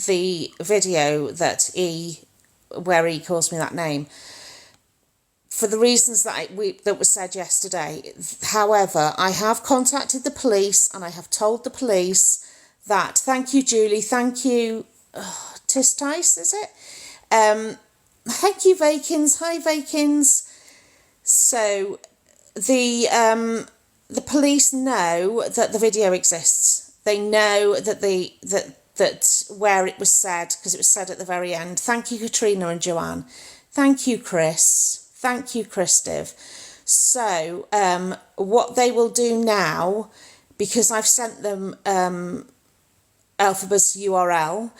the video where he calls me that name, for the reasons that was said yesterday. However, I have contacted the police and I have told the police that, thank you, Julie, thank you, Tis Tice, is it? Thank you, Vakins. Hi, Vakins. So the police know that the video exists. They know that that where it was said, because it was said at the very end. Thank you, Katrina and Joanne. Thank you, Chris. Thank you, Christiv. So what they will do now, because I've sent them Elphaba's URL,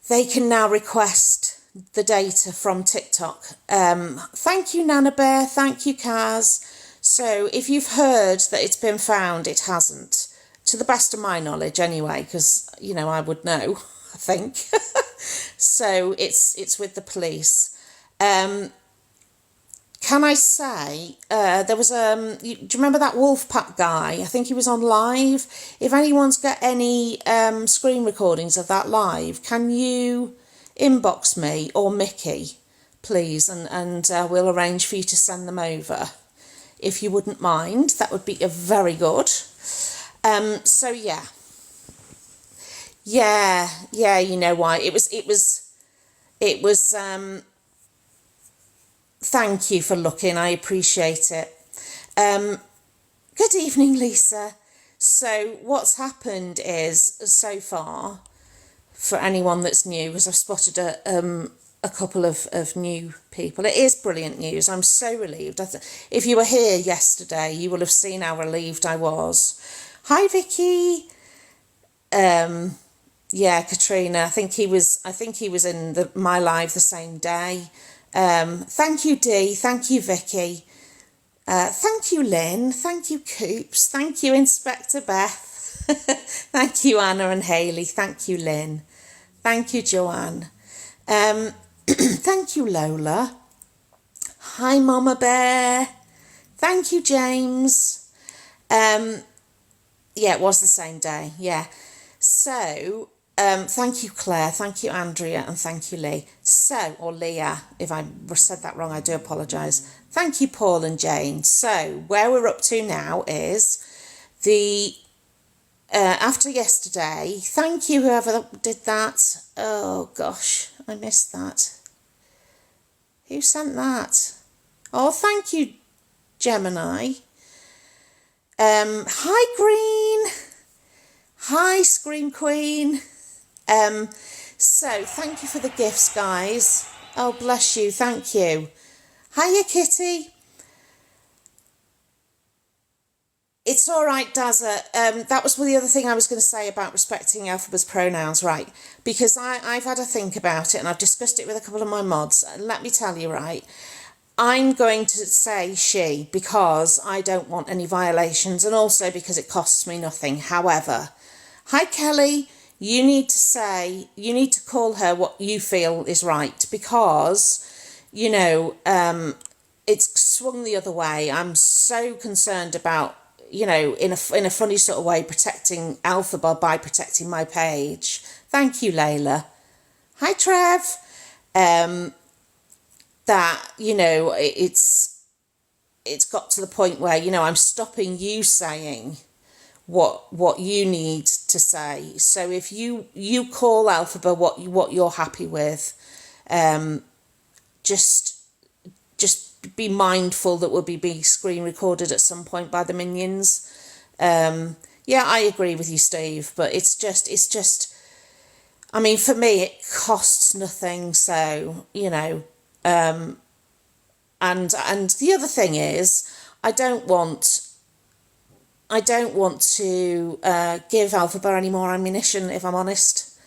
they can now request the data from TikTok. Thank you, Nana Bear. Thank you, Kaz. So if you've heard that it's been found, it hasn't. To the best of my knowledge anyway, because, I would know, I think. So it's with the police. Can I say, there was, do you remember that Wolfpack guy? I think he was on live. If anyone's got any screen recordings of that live, can you inbox me or Mickey, please? And we'll arrange for you to send them over. If you wouldn't mind, that would be very good. So yeah, you know why it was, thank you for looking. I appreciate it. Good evening, Lisa. So what's happened is, so far, for anyone that's new, because I've spotted a couple of new people, it is brilliant news. I'm so relieved. If you were here yesterday, you will have seen how relieved I was. Hi, Vicky. Yeah, Katrina. I think he was in my live the same day. Thank you, Dee. Thank you, Vicky. Thank you, Lynn. Thank you, Coops. Thank you, Inspector Beth. Thank you, Anna and Hayley. Thank you, Lynn. Thank you, Joanne. Thank you, Lola. Hi, Mama Bear. Thank you, James. Yeah, it was the same day. Yeah. So, thank you, Claire. Thank you, Andrea. And thank you, Lee. So, or Leah, if I said that wrong, I do apologise. Thank you, Paul and Jane. So, where we're up to now is the, after yesterday, thank you, whoever did that. Oh, gosh, I missed that. Who sent that? Oh, thank you, Gemini. Hi, Green. Hi, Scream Queen. So thank you for the gifts, guys. Oh, bless you. Thank you. Hiya, Kitty. It's all right, Dazza. That was the other thing I was going to say about respecting Elphaba's pronouns, right? Because I've had a think about it and I've discussed it with a couple of my mods. And let me tell you, right, I'm going to say she because I don't want any violations and also because it costs me nothing. However, hi, Kelly, you need to call her what you feel is right because, it's swung the other way. I'm so concerned about, in a funny sort of way, protecting Elphaba by protecting my page. Thank you, Layla. Hi, Trev. That, it's got to the point where, I'm stopping you saying what you need to say. So if you call Elphaba what you're happy with, just be mindful that will be screen recorded at some point by the minions. Yeah, I agree with you, Steve, but it's just, I mean, for me, it costs nothing. So, and the other thing is, I don't want to give Elphaba any more ammunition, if I'm honest.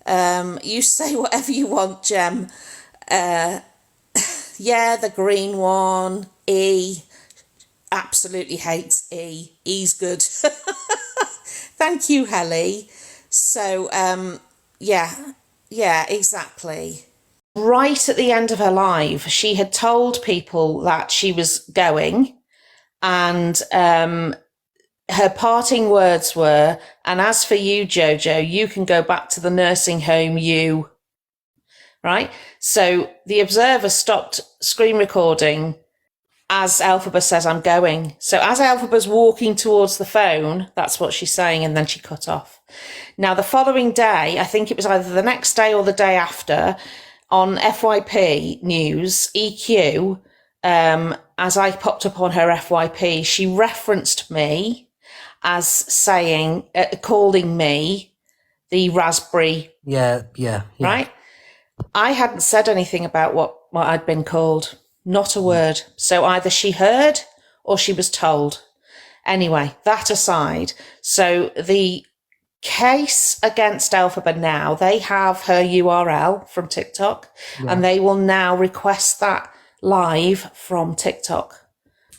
You say whatever you want, Gem. Yeah, the green one, E. Absolutely hates E. E's good. Thank you, Helly. So, yeah, exactly. Right at the end of her live, she had told people that she was going, and her parting words were, and as for you, Jojo, you can go back to the nursing home, you. Right? So the observer stopped screen recording as Elphaba says, I'm going. So as Elphaba's walking towards the phone, that's what she's saying, and then she cut off. Now, the following day, I think it was either the next day or the day after, on FYP News, EQ, as I popped up on her FYP, she referenced me as saying, calling me the raspberry. Yeah. Right? I hadn't said anything about what I'd been called. Not a word. So either she heard or she was told. Anyway, that aside, so the case against Elphaba now, they have her URL from TikTok, and they will now request that live from TikTok.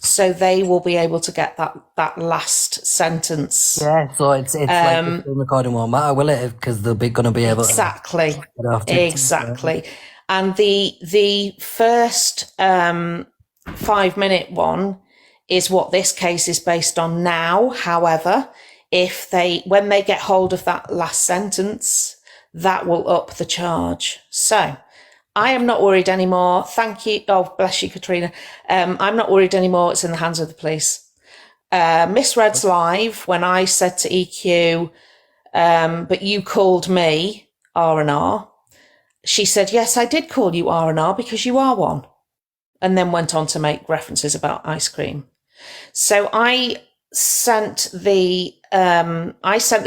So they will be able to get that last sentence. Yeah, so it's like the screen recording won't matter, will it? Because they'll be going to be able exactly. to. Exactly. And the first 5-minute one is what this case is based on now. However, when they get hold of that last sentence, that will up the charge. So I am not worried anymore. Thank you. Oh, bless you, Katrina. I'm not worried anymore. It's in the hands of the police. Misread's live when I said to EQ, but you called me R&R. She said, yes, I did call you R&R because you are one. And then went on to make references about ice cream. So I sent the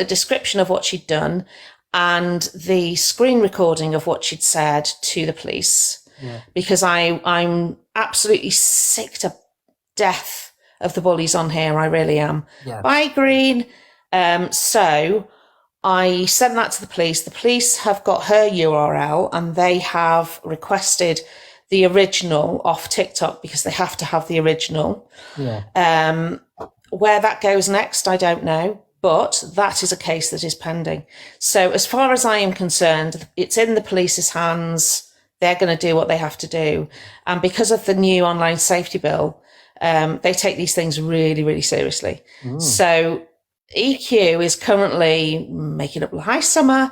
description of what she'd done and the screen recording of what she'd said to the police, because I'm absolutely sick to death of the bullies on here. I really am. Yeah. Bye, Green. So I sent that to the police. The police have got her URL and they have requested the original off TikTok because they have to have the original. Yeah. Where that goes next, I don't know. But that is a case that is pending. So as far as I am concerned, it's in the police's hands. They're going to do what they have to do. And because of the new online safety bill, they take these things really, really seriously. So EQ is currently making up, hi, Summer,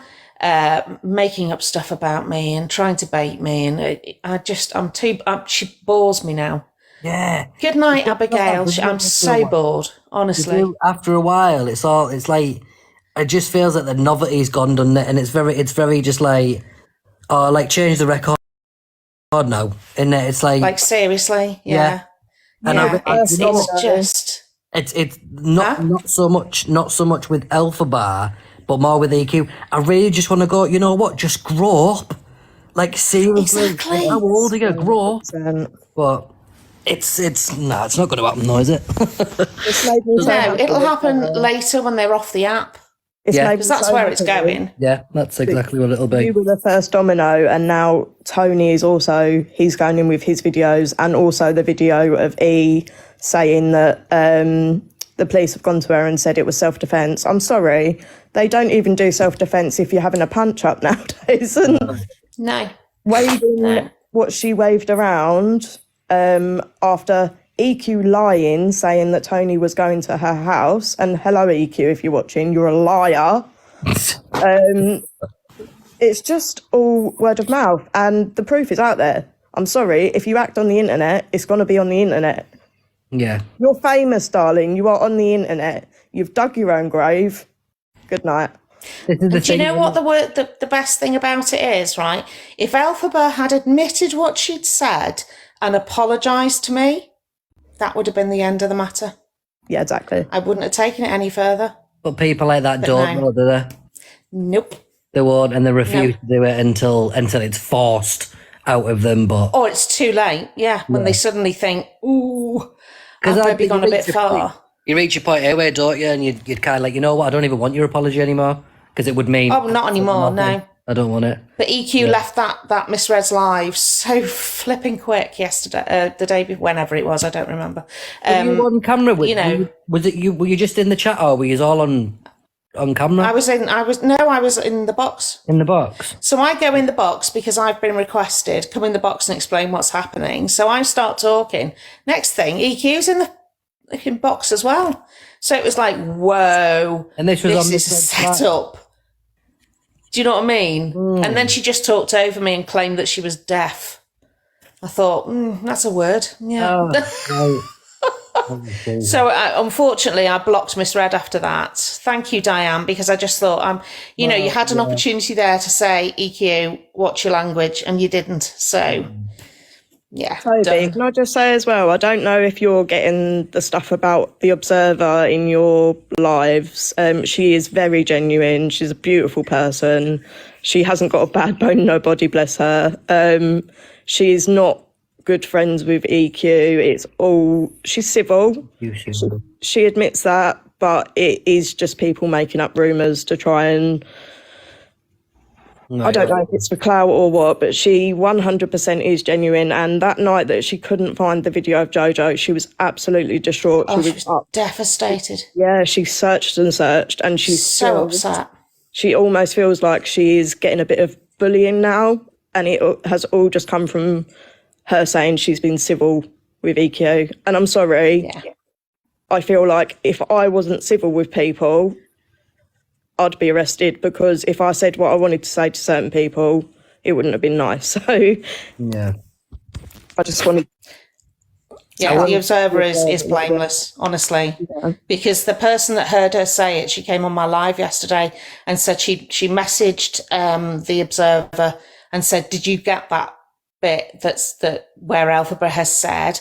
making up stuff about me and trying to bait me. And she bores me now. Yeah. Good night, Abigail. I'm so bored, honestly. After a while, it's like, it just feels like the novelty's gone, doesn't it? And it's very just like, oh, like change the record now. And it's like seriously, yeah. And it's just. It's not so much with Elphaba, but more with EQ. I really just want to go, you know what? Just grow up. Like, seriously. Exactly. How old are you? Grow up. But it's not going to happen though, is it? No, it'll happen later when they're off the app. Because that's where it's going. Yeah, that's exactly what it'll be. You were the first domino, and now Tony is also, he's going in with his videos, and also the video of E saying that the police have gone to her and said it was self-defence. I'm sorry, they don't even do self-defence if you're having a punch-up nowadays. And No. waving what she waved around after EQ lying, saying that Tony was going to her house, and hello EQ, if you're watching, you're a liar. It's just all word of mouth, and the proof is out there. I'm sorry, if you act on the internet, it's going to be on the internet. Yeah. You're famous, darling. You are on the internet. You've dug your own grave. Good night. Do you know what the best thing about it is, right? If Elphaba had admitted what she'd said and apologised to me, that would have been the end of the matter. Yeah, exactly. I wouldn't have taken it any further. But people like that don't know, do they? Nope. They won't, and they refuse to do it until it's forced out of them. But or it's too late. Yeah, when they suddenly think, "Ooh, I've maybe gone a bit far." You reach your point anyway, don't you? And you'd kind of like, you know what? I don't even want your apology anymore because it would mean. Oh, not anymore. No. I don't want it. But EQ left that Misread's live so flipping quick yesterday, the day before, whenever it was, I don't remember. Were you on camera with? Was it you? Were you just in the chat, or were you all on camera? I was in the box. In the box. So I go in the box because I've been requested, come in the box and explain what's happening. So I start talking. Next thing, EQ's in the box as well. So it was like, whoa, And this was on is a setup. Do you know what I mean? And then she just talked over me and claimed that she was deaf. I thought, that's a word. Yeah. So unfortunately, I blocked Miss Red after that. Thank you, Diane, because I just thought, you had an opportunity there to say, EQ, watch your language, and you didn't. So, yeah. Toby, done. can I just say as well, I don't know if you're getting the stuff about the Observer in your lives. She is very genuine. She's a beautiful person. She hasn't got a bad bone in her body, bless her. She's not good friends with EQ. She's civil. She admits that, but it is just people making up rumours to try and... I don't know if it's for clout or what, but she 100% is genuine. And that night that she couldn't find the video of Jojo, she was absolutely distraught. She was devastated. Yeah, she searched and searched, and she's so upset. She almost feels like she's getting a bit of bullying now, and it has all just come from her saying she's been civil with EQ. And I'm sorry, I feel like if I wasn't civil with people, I'd be arrested, because if I said what I wanted to say to certain people, it wouldn't have been nice. So, yeah, I just wanted... Yeah, the Observer is blameless, honestly, because the person that heard her say it, she came on my live yesterday and said she messaged the Observer and said, did you get that bit that where Elphaba has said?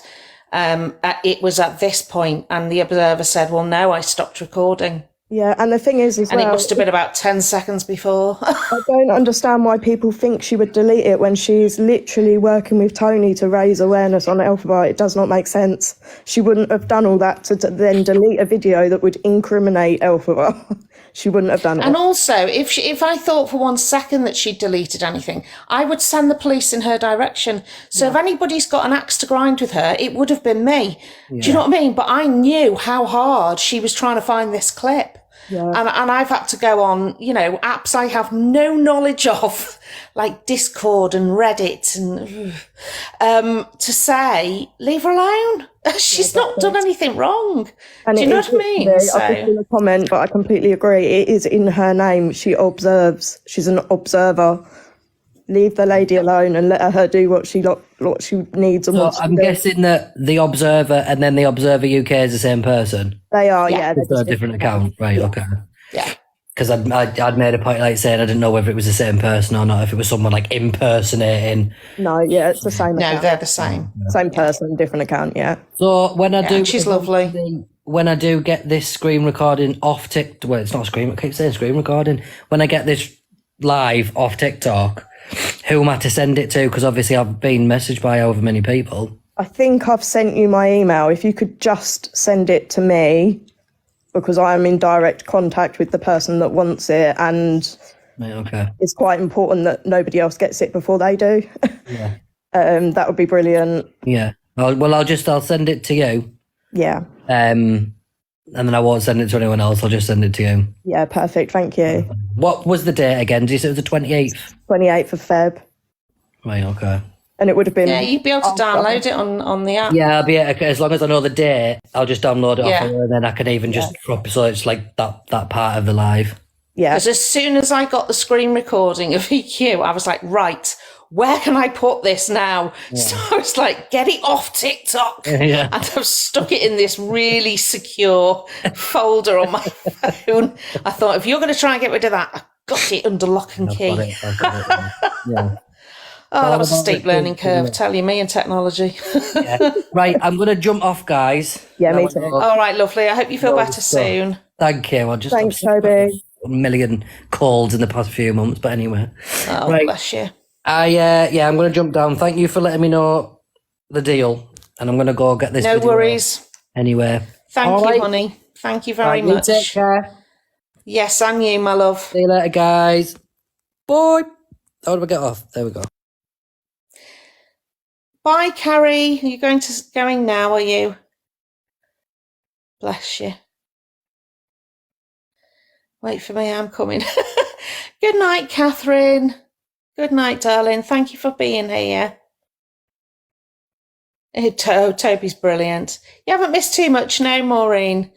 It was at this point, and the Observer said, well, no, I stopped recording. Yeah, and the thing is as well... And it must have been about 10 seconds before. I don't understand why people think she would delete it when she's literally working with Tony to raise awareness on Elphaba. It does not make sense. She wouldn't have done all that to then delete a video that would incriminate Elphaba. She wouldn't have done it. And also, if I thought for 1 second that she'd deleted anything, I would send the police in her direction. So if anybody's got an axe to grind with her, it would have been me. Yeah. Do you know what I mean? But I knew how hard she was trying to find this clip. Yeah. And I've had to go on, apps I have no knowledge of, like Discord and Reddit, and to say, leave her alone. She's not done anything wrong. And do you know what I mean? I've just seen a comment, but I completely agree. It is in her name. She observes. She's an observer. Leave the lady alone and let her do what she needs and wants to do. I'm guessing that the Observer and then the Observer UK is the same person. They are, yeah. It's a different account, right? Yeah. Okay. Yeah. Because I'd made a point like saying I didn't know whether it was the same person or not, if it was someone like impersonating. No, yeah, it's the same. No, they're the same. Same person, different account, yeah. So when I do, she's lovely. When I do get this screen recording off TikTok, well, it's not screen. I keep saying screen recording. When I get this live off TikTok, who am I to send it to? Because obviously I've been messaged by over many people. I think I've sent you my email. If you could just send it to me, because I am in direct contact with the person that wants it, and it's quite important that nobody else gets it before they do. Yeah. That would be brilliant. Yeah. I'll send it to you. Yeah. And then I won't send it to anyone else. I'll just send it to you. Yeah, perfect. Thank you. What was the date again? Did you say it was the 28th? 28th of Feb. Right, okay. And it would have been... Yeah, you'd be able to download it on the app. Yeah, I'll be as long as I know the date, I'll just download it off her, and then I can even just drop it so it's like that part of the live. Yeah. Because as soon as I got the screen recording of EQ, I was like, right, where can I put this now? Yeah. So I was like, get it off TikTok. Yeah. And I've stuck it in this really secure folder on my phone. I thought, if you're going to try and get rid of that, I've got it under lock and key. I've got it, yeah. Oh, that was a steep learning curve, tell you, me and technology. Yeah. Right, I'm going to jump off, guys. Yeah, me too. All right, lovely. I hope you feel better soon. Thank you. Thanks, Toby. A million colds in the past few months, but anyway. Oh, right. Bless you. I'm going to jump down. Thank you for letting me know the deal, and I'm going to go get this. No worries. Anyway. Thank you, honey. Thank you very much. You take care. Yes, and you, my love. See you later, guys. Bye. How do I get off? There we go. Bye, Carrie. Are you going now, are you? Bless you. Wait for me, I'm coming. Good night, Catherine. Good night, darling. Thank you for being here. Toby's brilliant. You haven't missed too much, no, Maureen.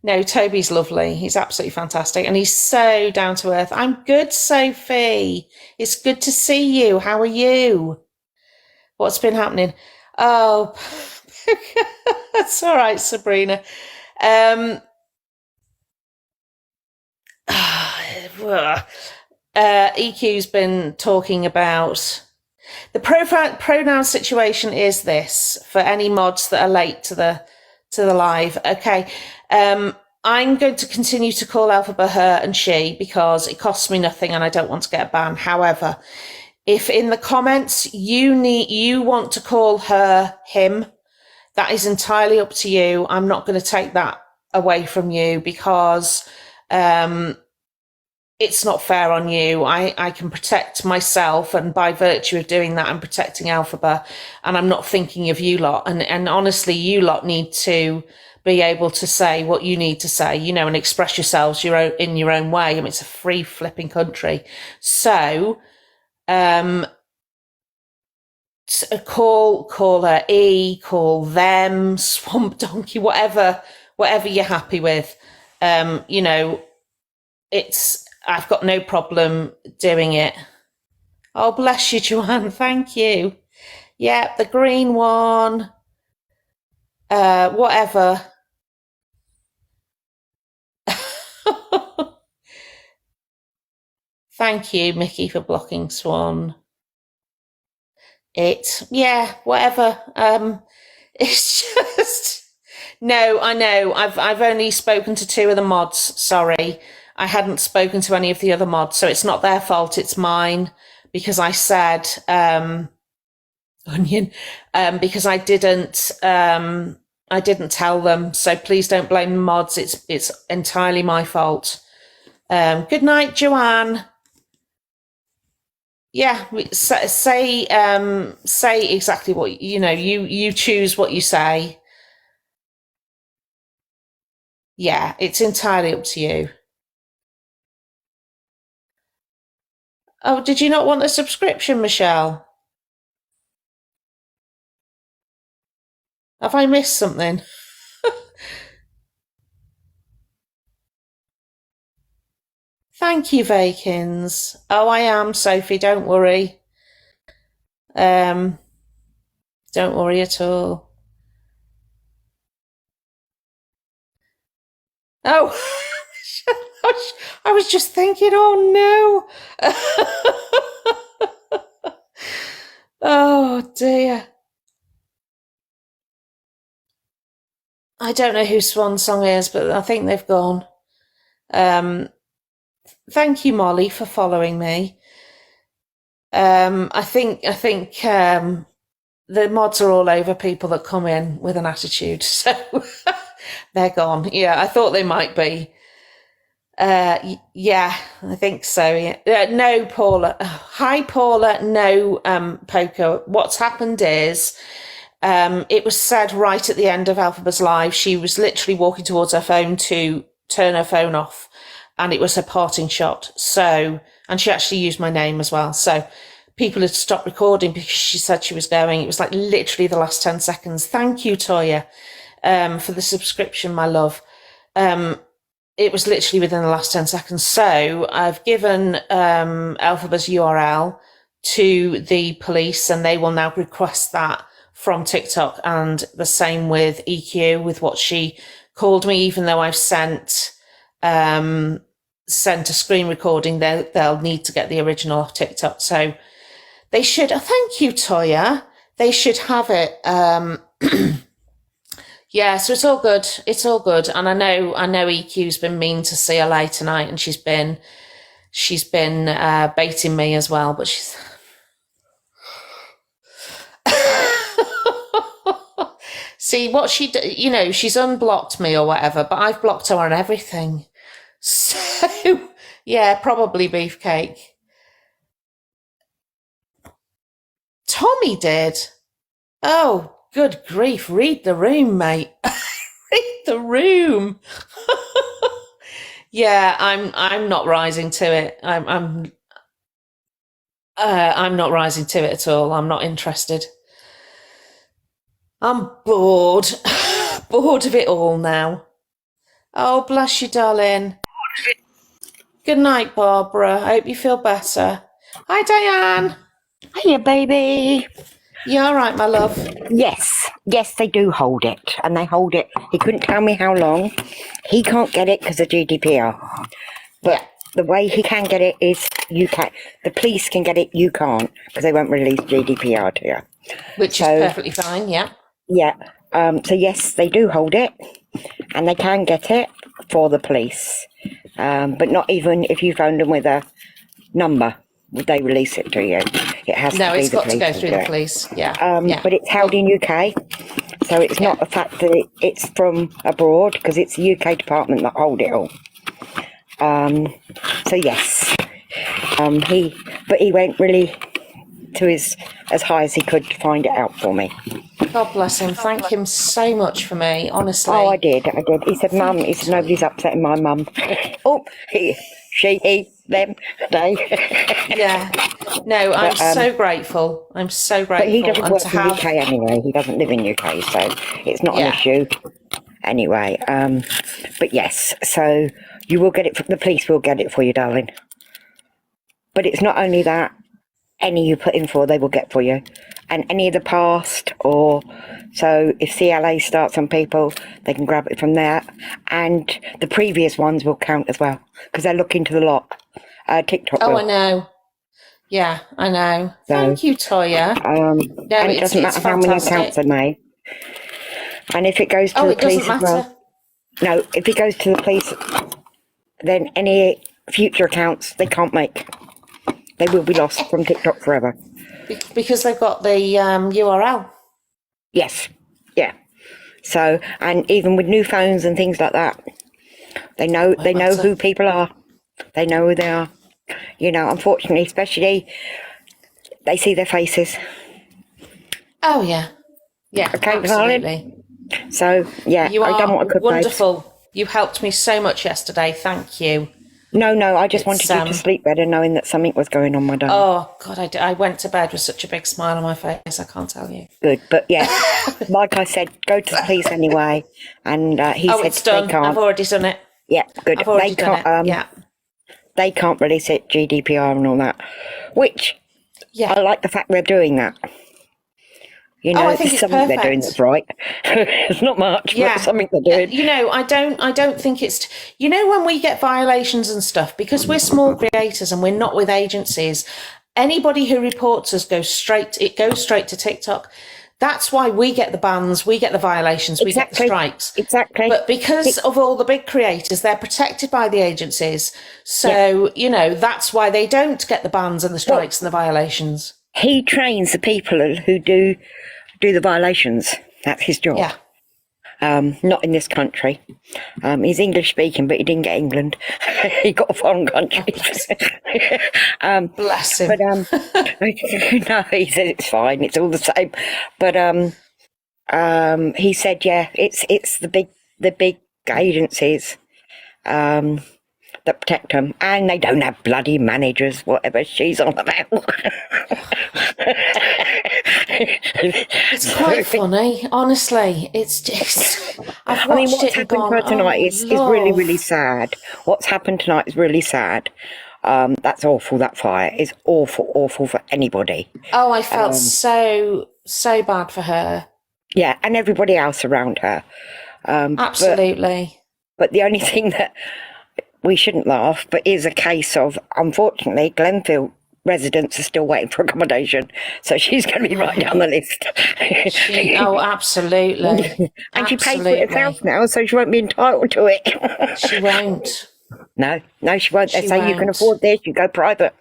No, Toby's lovely. He's absolutely fantastic. And he's so down to earth. I'm good, Sophie. It's good to see you. How are you? What's been happening? Oh, that's all right, Sabrina. EQ's been talking about the pronoun situation. Is this for any mods that are late to the live? Okay. I'm going to continue to call Alphaba her and she because it costs me nothing and I don't want to get a ban. However, if in the comments you want to call her him, that is entirely up to you. I'm not going to take that away from you because it's not fair on you. I can protect myself, and by virtue of doing that, I'm protecting Alphaba, and I'm not thinking of you lot. And honestly, you lot need to be able to say what you need to say, you know, and express yourselves in your own way. I mean, it's a free flipping country. So, call her E, call them, swamp donkey, whatever you're happy with. You know, I've got no problem doing it. Oh, bless you, Joanne. Thank you. Yeah, the green one. Whatever. Thank you, Mickey, for blocking Swan. Yeah, whatever. It's just no, I know. I've only spoken to 2 of the mods. Sorry. I hadn't spoken to any of the other mods, so it's not their fault, it's mine, because I said onion, because I didn't tell them. So please don't blame the mods. It's entirely my fault. Good night, Joanne. Yeah, say exactly what you know. You choose what you say. Yeah, it's entirely up to you. Oh, did you not want a subscription, Michelle? Have I missed something? Thank you, Vakins. Oh, I am, Sophie, don't worry. Don't worry at all. Oh, I was just thinking, oh no. Oh dear. I don't know who Swan Song is, but I think they've gone. Thank you, Molly, for following me. I think the mods are all over people that come in with an attitude, so they're gone. Yeah, I thought they might be. Yeah, I think so. Yeah. No, Paula. Hi, Paula. No, Poker. What's happened is, it was said right at the end of Alphaba's live, she was literally walking towards her phone to turn her phone off, and it was her parting shot. So, and she actually used my name as well. So people had stopped recording because she said she was going. It was like literally the last 10 seconds. Thank you, Toya, for the subscription, my love. It was literally within the last 10 seconds. So I've given Alphaba's URL to the police, and they will now request that from TikTok. And the same with EQ, with what she called me, even though I've sent a screen recording, they'll need to get the original off TikTok. So they should, thank you, Toya. They should have it. Yeah, so it's all good. It's all good. And I know EQ's been mean to CLA tonight, and she's been baiting me as well, but she's see what she, you know, she's unblocked me or whatever, but I've blocked her on everything. So yeah, probably Beefcake. Tommy did. Oh, good grief. Read the room, mate. Read the room. Yeah, I'm not rising to it. I'm not rising to it at all. I'm not interested. I'm bored. Bored of it all now. Oh, bless you, darling. Good night, Barbara. I hope you feel better. Hi, Diane. Hiya, baby. You all right, my love? Yes, they do hold it, and they hold it. He couldn't tell me how long. He can't get it because of GDPR. But the way he can get it is you can. The police can get it, you can't, because they won't release GDPR to you. Which is perfectly fine, yeah. Yeah. So yes, they do hold it, and they can get it for the police. But not even if you phoned them with a number, would they release it to you? It has to be the police. No, it's got to go through the police, yeah. But it's held in UK, so it's not the fact that it's from abroad, because it's the UK department that hold it all. So yes, he went really to his as high as he could to find it out for me. God bless him. Thank him so much for me, honestly. Oh, I did. He said, Mum, he said, nobody's upsetting my mum. Oh, he, them, they. Yeah. No, I'm so grateful. I'm so grateful. But he doesn't work in UK anyway. He doesn't live in UK, so it's not an issue anyway. But yes, so you will get it. The police will get it for you, darling. But it's not only that. Any you put in for, they will get for you. And any of the past, or so if CLA starts on people, they can grab it from there. And the previous ones will count as well, because they're looking to the lot. TikTok will. I know. Yeah, I know. So, thank you, Toya. And it doesn't matter how many accounts are made. And if it goes to the police as well. No, if it goes to the police, then any future accounts they can't make. They will be lost from TikTok forever. Because they've got the URL. Yes. Yeah. So, and even with new phones and things like that, they know who people are. They know who they are. You know, unfortunately, especially, they see their faces. Oh, yeah. Yeah, okay, absolutely. Darling? So, yeah, you are I done what I could, wonderful. Babes. You helped me so much yesterday. Thank you. No, I just wanted you to sleep better knowing that something was going on, my darling. Oh, God, I went to bed with such a big smile on my face, I can't tell you. Good, but yeah, like I said, go to the police anyway. And he said it's done. They can't. I've already done it. Yeah, good. I've already done it, yeah. They can't release it, GDPR and all that, which I like the fact they're doing that. You know, I think it's something perfect. They're doing that's right. It's not much, but it's something they're doing. You know, I don't think it's, you know, when we get violations and stuff, because we're small creators and we're not with agencies, anybody who reports us goes straight to TikTok. That's why we get the bans, we get the violations, we get the strikes. Exactly. But because of all the big creators, they're protected by the agencies. So, you know, that's why they don't get the bans and the strikes and the violations. He trains the people who do the violations. That's his job. Yeah. Not in this country. He's English speaking, but he didn't get England. He got a foreign country. Bless him. But no, he said it's fine. It's all the same. But he said, yeah, it's the big agencies that protect them, and they don't have bloody managers. Whatever she's on about. It's quite funny, honestly. It's just, I've watched what's happened to her tonight is really, really sad. What's happened tonight is really sad. That's awful. That fire is awful for anybody. Oh, I felt so bad for her. Yeah, and everybody else around her. Absolutely. But the only thing that we shouldn't laugh, but is a case of, unfortunately, Glenfield residents are still waiting for accommodation, so she's going to be right down the list. Absolutely. And she paid for it herself now, so she won't be entitled to it. She won't. No, she won't. They say you can afford this, you go private.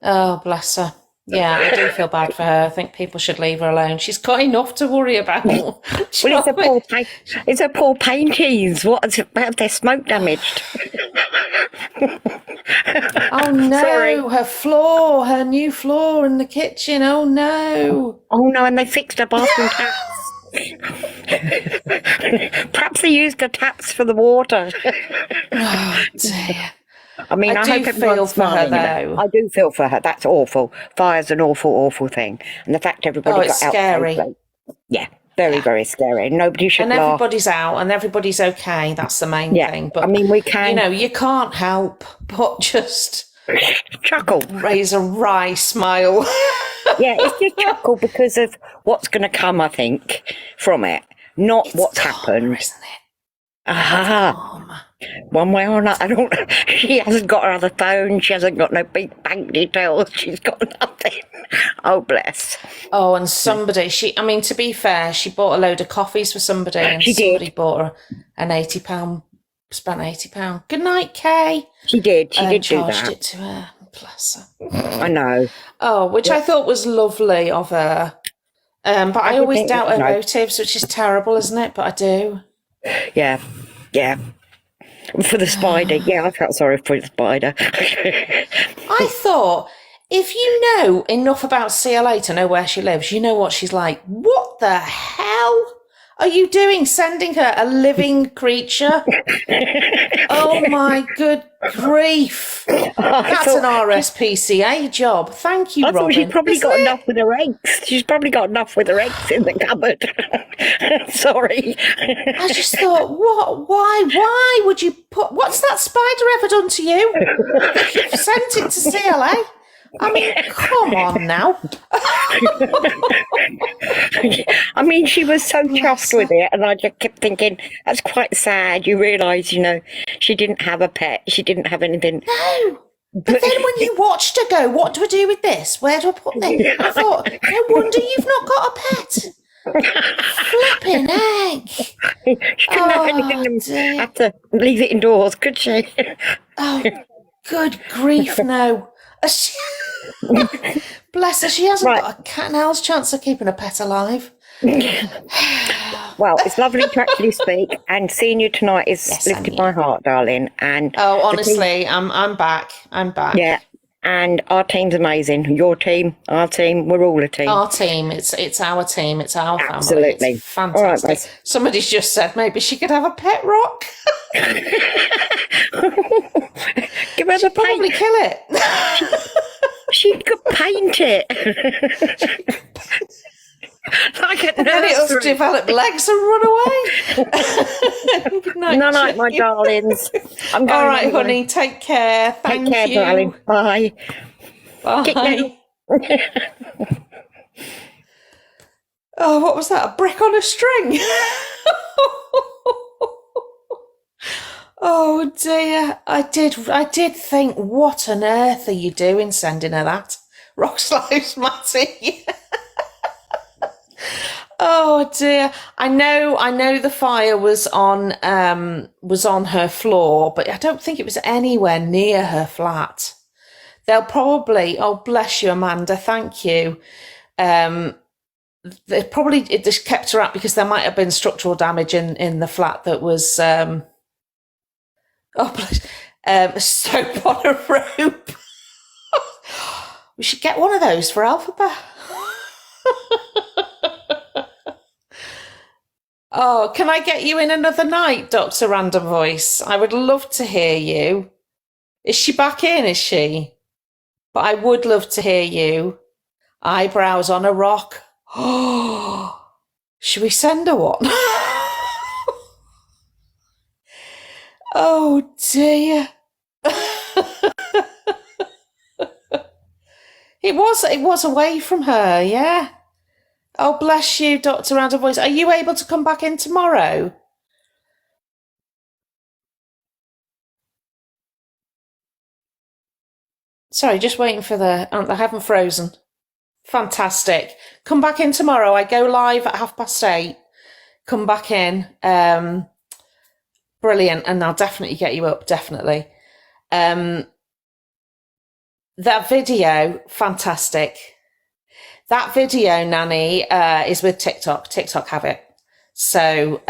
Oh, bless her. Yeah, I do feel bad for her. I think people should leave her alone. She's got enough to worry about. Well, it's a poor paintings. What about their smoke damaged? Oh no, Sorry. her new floor in the kitchen. Oh no. Oh no, and they fixed her bathroom taps. Perhaps they used the taps for the water. Oh dear. I mean, I do hope feel for her, though. I do feel for her. That's awful. Fire's an awful thing. And the fact everybody got it's out. scary. Yeah. Very, very scary. Nobody should And laugh. everybody's out and everybody's okay. That's the main Yeah, thing. But I mean, we can- You know, you can't help but just Chuckle. raise a wry smile. Yeah, it's just chuckle because of what's going to come, I think, from it. Not what's happened. Isn't it? Aha. One way or another. I don't. She hasn't got her other phone. She hasn't got no big bank details. She's got nothing. Oh, bless. Oh, and somebody, I mean, to be fair, she bought a load of coffees for somebody and She did. somebody bought her an £80, spent £80. Good night, Kay. She did. She did do Charged that. it to her. Bless her. I know. Oh, which I thought was lovely of her. But I did always think doubt that, her no. motives, which is terrible, isn't it? But I do. Yeah. Yeah. For the spider. Yeah, I felt sorry for the spider. I thought, if you know enough about CLA to know where she lives, you know what she's like. What the hell are you doing, sending her a living creature? Oh my good grief. That's an RSPCA job. Thank you, I Robin. thought she'd probably Isn't got it? enough with her eggs. She's probably got enough with her eggs in the cupboard. Sorry. I just thought, what? Why would you put? What's that spider ever done to you? You've sent it to CLA. I mean, come on now. I mean, she was so chuffed with it, and I just kept thinking, that's quite sad. You realise, you know, she didn't have a pet. She didn't have anything. No. But then when you watched her go, what do I do with this? Where do I put this? I thought, no wonder you've not got a pet. Flipping egg. She couldn't have anything dear. have to leave it indoors, could she? Oh, good grief, no. Bless her, she hasn't Right. got a cat and hell's chance of keeping a pet alive. Well, it's lovely to actually speak, and seeing you tonight is Yes, and lifted you. my heart, darling. And Oh, the team- honestly, I'm back. I'm back. yeah, and our team's amazing. Your team, our team, we're all a team. Our team, it's our team, it's our family. Absolutely. It's All right, fantastic. guys. Somebody's just said maybe she could have a pet rock. Give her the Probably paint. kill it. She could paint it. Like a Then it'll nursery. develop legs and run away. Good night, No, night, my Jane. darlings. I'm going All right, anyway. honey. Take care. Take Thank care, you. darling. Bye. Get Bye. down. Oh, what was that? A brick on a string? Oh dear. I did think, what on earth are you doing sending her that? Rocks Lives Matty. Oh dear. I know the fire was on her floor, but I don't think it was anywhere near her flat. They'll probably, oh bless you, Amanda, thank you. They probably it just kept her up because there might have been structural damage in the flat that was a soap on a rope. We should get one of those for Alphabet. Oh, can I get you in another night, Dr. Random Voice? I would love to hear you. Is she back in, is she? But I would love to hear you. Eyebrows on a rock. Oh, should we send her one? Oh dear. It was away from her, yeah. Oh, bless you, Dr. Random Voice. Are you able to come back in tomorrow? Sorry, just waiting for I haven't frozen. Fantastic. Come back in tomorrow. I go live at 8:30. Come back in. Brilliant. And I'll definitely get you up, definitely. That video, fantastic. That video, Nanny, is with TikTok. TikTok have it. So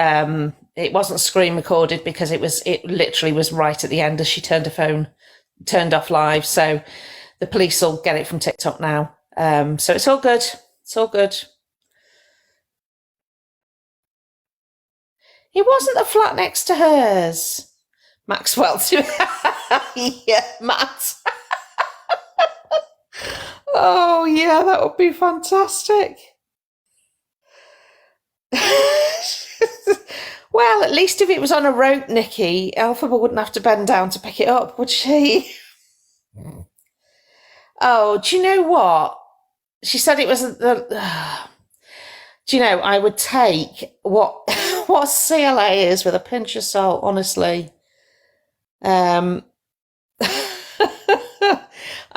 it wasn't screen recorded because it literally was right at the end as she turned off live. So the police will get it from TikTok now. So it's all good. It's all good. It wasn't the flat next to hers. Maxwell too. Yeah, Matt. Oh, yeah, that would be fantastic. Well, at least if it was on a rope, Nikki, Elphaba wouldn't have to bend down to pick it up, would she? Oh, do you know what? She said it wasn't the. Do you know? I would take what CLA is with a pinch of salt. Honestly, I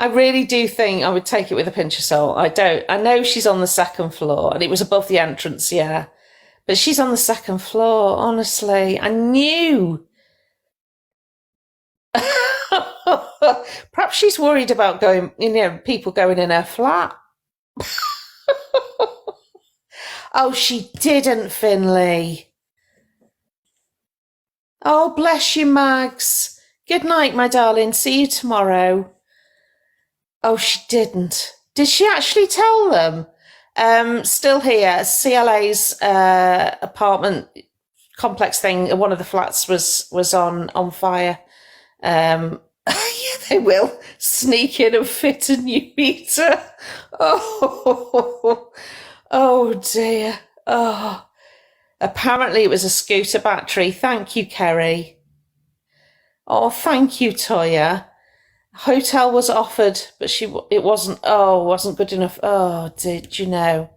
really do think I would take it with a pinch of salt. I don't. I know she's on the second floor, and it was above the entrance, yeah. But she's on the second floor. Honestly, I knew. Perhaps she's worried about people going in her flat. Oh, she didn't, Finley. Oh, bless you, Mags. Good night, my darling. See you tomorrow. Oh, she didn't. Did she actually tell them? Still here, CLA's apartment complex thing, one of the flats was on fire. Yeah, they will sneak in and fit a new meter. Oh dear. Oh, apparently it was a scooter battery. Thank you, Kerry. Oh, thank you, Toya. Hotel was offered, but it wasn't good enough. Oh, did you know?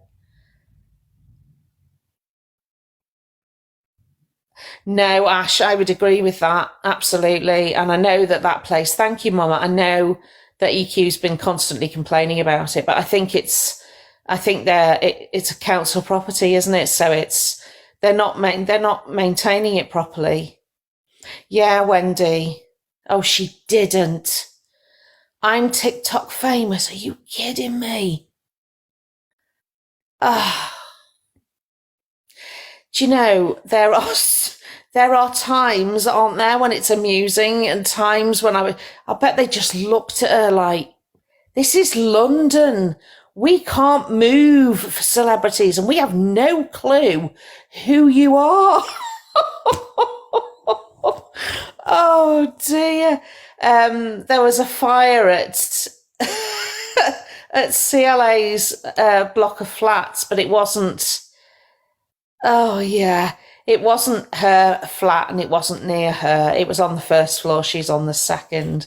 No, Ash, I would agree with that. Absolutely. And I know that place, thank you, Mama. I know that EQ's been constantly complaining about it, but I think it's a council property, isn't it? So they're not maintaining it properly. Yeah, Wendy. Oh, she didn't. I'm TikTok famous. Are you kidding me? Do you know, there are times, aren't there, when it's amusing, and times when I bet they just looked at her like, this is London. We can't move for celebrities and we have no clue who you are. Oh dear. There was a fire at CLA's block of flats, but it wasn't. Oh yeah, it wasn't her flat and it wasn't near her. It was on the first floor. She's on the second.